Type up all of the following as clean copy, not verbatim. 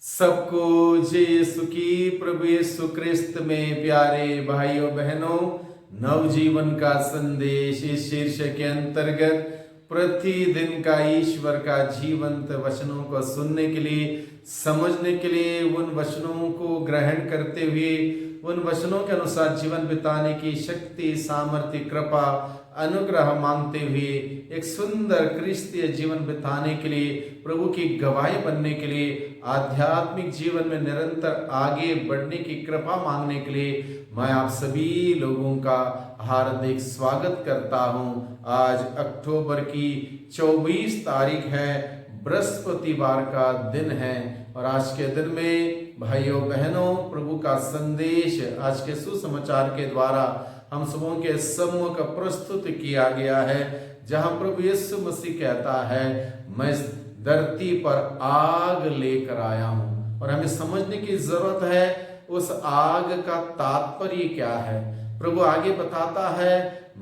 सबको जय यीशु की। प्रभु यीशु क्रिस्त में प्यारे भाइयों बहनों, नवजीवन का संदेश इस शीर्षक के अंतर्गत प्रतिदिन का ईश्वर का जीवंत वचनों को सुनने के लिए, समझने के लिए, उन वचनों को ग्रहण करते हुए उन वचनों के अनुसार जीवन बिताने की शक्ति, सामर्थ्य, कृपा, अनुग्रह मांगते हुए एक सुंदर क्रिस्तीय जीवन बिताने के लिए, प्रभु की गवाही बनने के लिए, आध्यात्मिक जीवन में निरंतर आगे बढ़ने की कृपा मांगने के लिए मैं आप सभी लोगों का हार्दिक स्वागत करता हूं। आज अक्टूबर की 24 तारीख है, बृहस्पतिवार का दिन है और आज के दिन में भाइयों बहनों प्रभु का संदेश आज के सुसमाचार के द्वारा हम सबों के सम्मुख प्रस्तुत किया गया है, जहां प्रभु यीशु मसीह कहता है, मैं धरती पर आग लेकर आया हूं। और हमें समझने की जरूरत है उस आग का तात्पर्य क्या है। प्रभु आगे बताता है,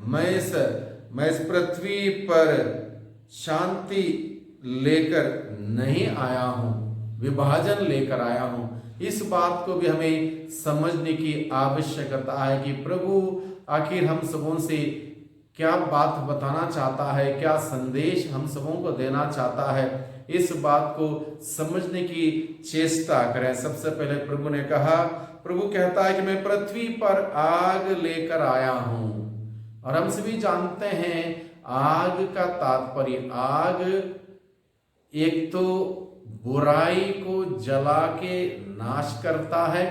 मैं इस पृथ्वी पर शांति लेकर नहीं आया हूं, विभाजन लेकर आया हूं। इस बात को भी हमें समझने की आवश्यकता है कि प्रभु आखिर हम सबों से क्या बात बताना चाहता है, क्या संदेश हम सबों को देना चाहता है। इस बात को समझने की चेष्टा करें। सबसे पहले प्रभु ने कहा, प्रभु कहता है कि मैं पृथ्वी पर आग लेकर आया हूं। और हम सभी जानते हैं आग का तात्पर्य, आग एक तो बुराई को जला के नाश करता है।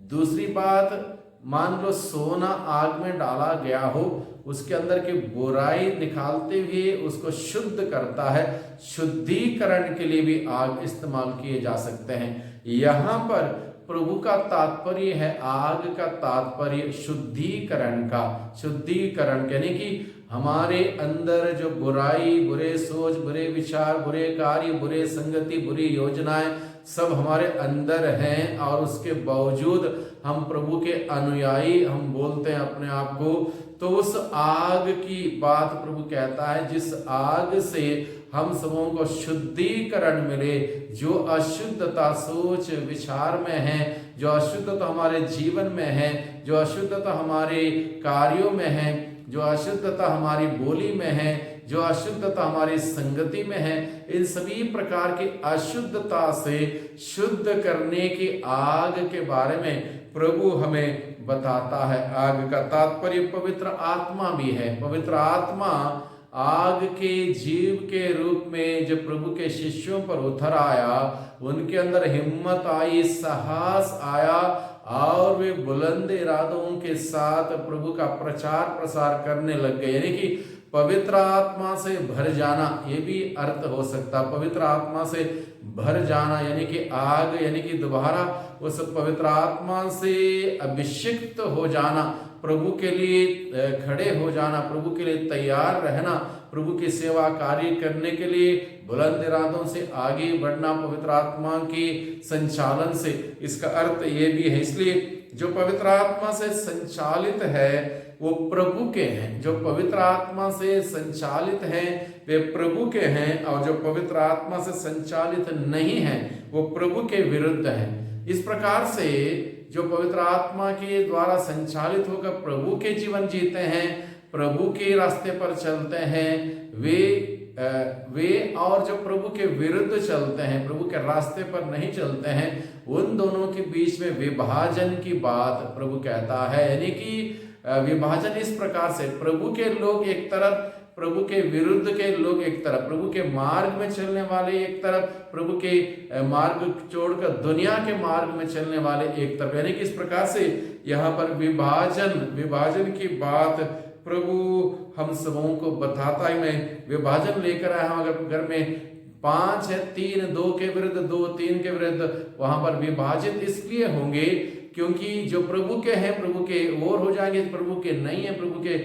दूसरी बात, मान लो सोना आग में डाला गया हो, उसके अंदर की बुराई निकालते हुए उसको शुद्ध करता है। शुद्धिकरण के लिए भी आग इस्तेमाल किए जा सकते हैं। यहाँ पर प्रभु का तात्पर्य है, आग का तात्पर्य शुद्धिकरण का। शुद्धिकरण यानी कि हमारे अंदर जो बुराई, बुरे सोच, बुरे विचार, बुरे कार्य, बुरे संगति, बुरी योजनाएं सब हमारे अंदर हैं और उसके बावजूद हम प्रभु के अनुयायी हम बोलते हैं अपने आप को, तो उस आग की बात प्रभु कहता है, जिस आग से हम सबों को शुद्धिकरण मिले। जो अशुद्धता सोच विचार में है, जो अशुद्धता हमारे जीवन में है, जो अशुद्धता हमारे कार्यों में है, जो अशुद्धता हमारी बोली में है, जो अशुद्धता हमारी संगति में है, इन सभी प्रकार की अशुद्धता से शुद्ध करने की आग के बारे में प्रभु हमें बताता है। आग का तात्पर्य पवित्र आत्मा भी है। पवित्र आत्मा आग के जीव के रूप में जब प्रभु के शिष्यों पर उतर आया, उनके अंदर हिम्मत आई, साहस आया और वे बुलंद इरादों के साथ प्रभु का प्रचार प्रसार करने लग गए। यानी कि पवित्र आत्मा से भर जाना, ये भी अर्थ हो सकता। पवित्र आत्मा से भर जाना यानी कि आग, यानी कि दोबारा उस पवित्र आत्मा से अभिषिक्त हो जाना, प्रभु के लिए खड़े हो जाना, प्रभु के लिए तैयार रहना, प्रभु की सेवा कार्य करने के लिए बुलंद इरादों से आगे बढ़ना पवित्र आत्मा के संचालन से। इसका अर्थ ये भी है। इसलिए जो पवित्र आत्मा से संचालित है वो प्रभु के हैं। जो पवित्र आत्मा से संचालित हैं वे प्रभु के हैं, और जो पवित्र आत्मा से संचालित नहीं है वो प्रभु के विरुद्ध हैं। इस प्रकार से जो पवित्र आत्मा के द्वारा संचालित होकर प्रभु के जीवन जीते हैं, प्रभु के रास्ते पर चलते हैं, वे और जो प्रभु के विरुद्ध चलते हैं, प्रभु के रास्ते पर नहीं चलते हैं, उन दोनों के बीच में विभाजन की बात प्रभु कहता है। यानी कि विभाजन इस प्रकार से, प्रभु के लोग एक तरफ, प्रभु के विरुद्ध के लोग एक तरफ, प्रभु के मार्ग में चलने वाले एक तरफ, प्रभु के मार्ग छोड़कर दुनिया के मार्ग में चलने वाले एक तरफ। यानी कि इस प्रकार से यहाँ पर विभाजन की बात प्रभु हम सबों को बताता है। मैं विभाजन लेकर आया हूं। अगर घर में 5 है, 3 2 के विरुद्ध, 2 3 के विरुद्ध, वहां पर विभाजित इसलिए होंगे क्योंकि जो प्रभु के हैं प्रभु के ओर हो जाएंगे, प्रभु के नहीं है प्रभु के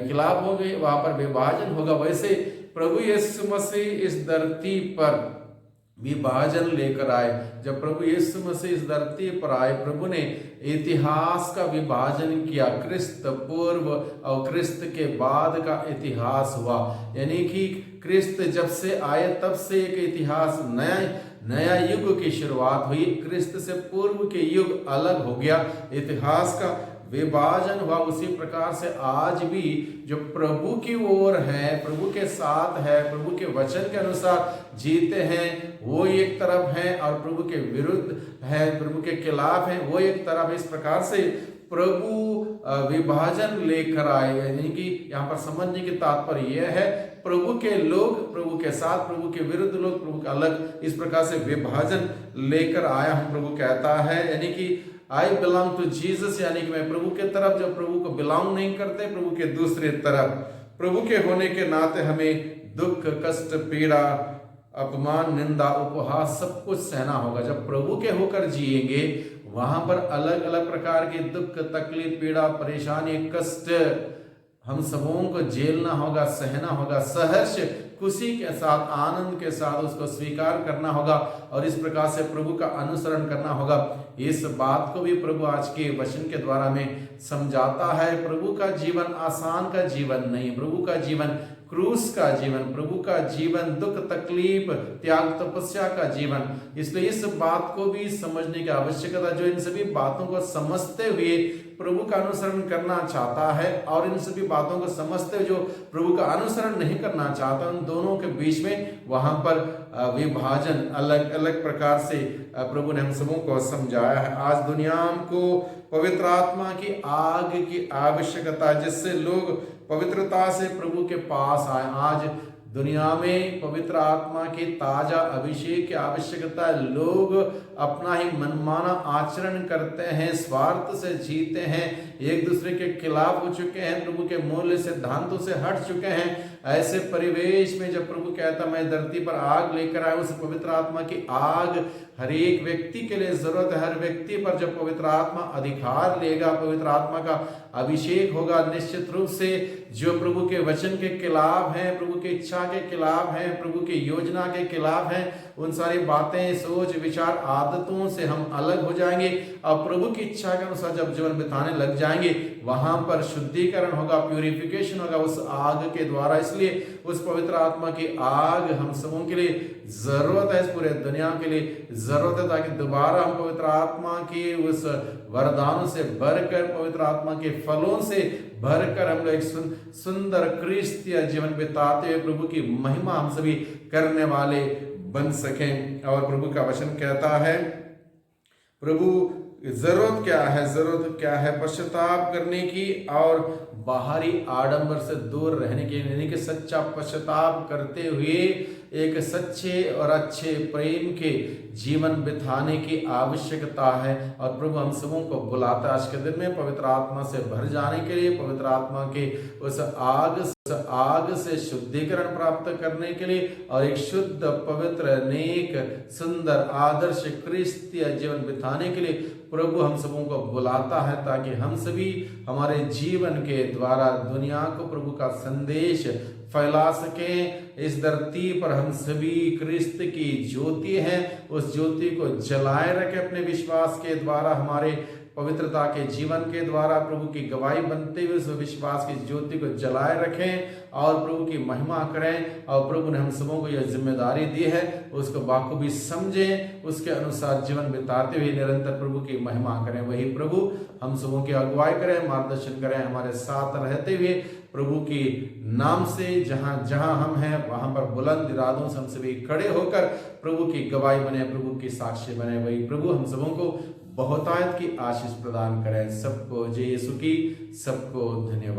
खिलाफ हो गए, वहां पर विभाजन होगा। वैसे प्रभु यीशु मसीह इस धरती पर विभाजन लेकर आए। जब प्रभु यीशु मसीह इस धरती पर आए, प्रभु ने इतिहास का विभाजन किया। क्रिस्त पूर्व और क्रिस्त के बाद का इतिहास हुआ। यानी कि क्रिस्त जब से आए तब से एक इतिहास, नया युग की शुरुआत हुई। क्रिस्त से पूर्व के युग अलग हो गया, इतिहास का विभाजन हुआ। उसी प्रकार से आज भी जो प्रभु की ओर है, प्रभु के साथ है, प्रभु के वचन के अनुसार जीते हैं, वो एक तरफ है, और प्रभु के विरुद्ध है, प्रभु के खिलाफ है, वो एक तरफ। इस प्रकार से प्रभु विभाजन लेकर आए, यानी कि यहाँ पर समझने की तात्पर्य यह है, प्रभु के लोग प्रभु के साथ, प्रभु के विरुद्ध लोग प्रभु के अलग, इस प्रकार से विभाजन लेकर आया हम प्रभु कहता है। यानी कि आई बिलोंग टू जीसस, यानी कि मैं प्रभु के तरफ, जब प्रभु को बिलोंग नहीं करते, प्रभु के दूसरे तरफ। प्रभु के होने के नाते हमें दुख, कष्ट, पीड़ा, अपमान, निंदा, उपहास सब कुछ सहना होगा। जब प्रभु के होकर जिएंगे, वहां पर अलग अलग प्रकार के दुख, तकलीफ, पीड़ा, परेशानी, कष्ट हम सबों को झेलना होगा, सहना होगा। सहर्ष खुशी के साथ, आनंद के साथ उसको स्वीकार करना होगा, और इस प्रकार से प्रभु का अनुसरण करना होगा। इस बात को भी प्रभु आज के वचन के द्वारा में समझाता है। प्रभु का जीवन आसान का जीवन नहीं, प्रभु का जीवन क्रूस का जीवन, प्रभु का जीवन दुख, तकलीफ, त्याग, तपस्या का जीवन। इसलिए इस बात को भी समझने की आवश्यकता, जो इन सभी बातों को समझते हुए प्रभु का अनुसरण करना चाहता है, और इन सभी बातों को समझते हुए जो प्रभु का अनुसरण नहीं करना चाहता, उन दोनों के बीच में वहां पर विभाजन अलग अलग प्रकार से प्रभु ने हम सबों को समझाया है। आज दुनिया को पवित्र आत्मा की आग की आवश्यकता, जिससे लोग पवित्रता से प्रभु के पास आए। आज दुनिया में पवित्र आत्मा की ताजा अभिषेक की आवश्यकता है। लोग अपना ही मनमाना आचरण करते हैं, स्वार्थ से जीते हैं, एक दूसरे के खिलाफ हो चुके हैं, प्रभु के मूल्य सिद्धांतों से हट चुके हैं। ऐसे परिवेश में जब प्रभु कहता मैं धरती पर आग लेकर आया, उस पवित्र आत्मा की आग हर एक व्यक्ति के लिए जरूरत है। हर व्यक्ति पर जब पवित्र आत्मा अधिकार लेगा, पवित्र आत्मा का अभिषेक होगा, निश्चित रूप से जो प्रभु के वचन के खिलाफ हैं, प्रभु की इच्छा के खिलाफ हैं, प्रभु की योजना के खिलाफ हैं, उन सारी बातें, सोच, विचार, आदतों से हम अलग हो जाएंगे। और प्रभु की इच्छा के अनुसार जब जीवन बिताने लग जाएंगे, वहां पर शुद्धिकरण होगा, प्यूरिफिकेशन होगा उस आग के द्वारा। इसलिए उस पवित्र आत्मा की आग हम सबों के लिए जरूरत है, इस पूरे दुनिया के लिए जरूरत है, ताकि दोबारा हम पवित्र आत्मा के उस वरदानों से भरकर, पवित्र आत्मा के फलों से भरकर हम लोग एक सुंदर क्रिस्तीय जीवन बिताते हुए प्रभु की महिमा हम सभी करने वाले बन सकें। और प्रभु का वचन कहता है, प्रभु जरूरत क्या है? पश्चाताप करने की और बाहरी आडंबर से दूर रहने की, यानी कि सच्चा पश्चाताप करते हुए एक सच्चे और अच्छे प्रेम के जीवन बिताने की आवश्यकता है। और प्रभु हम सबों को बुलाता है आज के दिन में पवित्र आत्मा से भर जाने के लिए, पवित्र आत्मा के उस आग से शुद्धिकरण प्राप्त करने के लिए, और एक शुद्ध, पवित्र, नेक, सुंदर, आदर्श क्रिस्तीय जीवन बिताने के लिए प्रभु हम सबों को बुलाता है, ताकि हम सभी हमारे जीवन के द्वारा दुनिया को प्रभु का संदेश फैला सकें। इस धरती पर हम सभी क्रिस्त की ज्योति हैं, उस ज्योति को जलाए रखें अपने विश्वास के द्वारा, हमारे पवित्रता के जीवन के द्वारा प्रभु की गवाही बनते हुए उस विश्वास की ज्योति को जलाए रखें और प्रभु की महिमा करें। और प्रभु ने हम सबों को यह जिम्मेदारी दी है, उसको बाखूबी समझें, उसके अनुसार जीवन बिताते हुए निरंतर प्रभु की महिमा करें। वही प्रभु हम सबों की अगुवाई करें, मार्गदर्शन करें, हमारे साथ रहते हुए प्रभु की नाम से जहां जहां हम हैं वहां पर बुलंद इरादों से हम सभी खड़े होकर प्रभु की गवाही बने, प्रभु की साक्षी बने। वही प्रभु हम सबों को बहुतायत की आशीष प्रदान करें। सबको जय यीशु की, सबको धन्यवाद।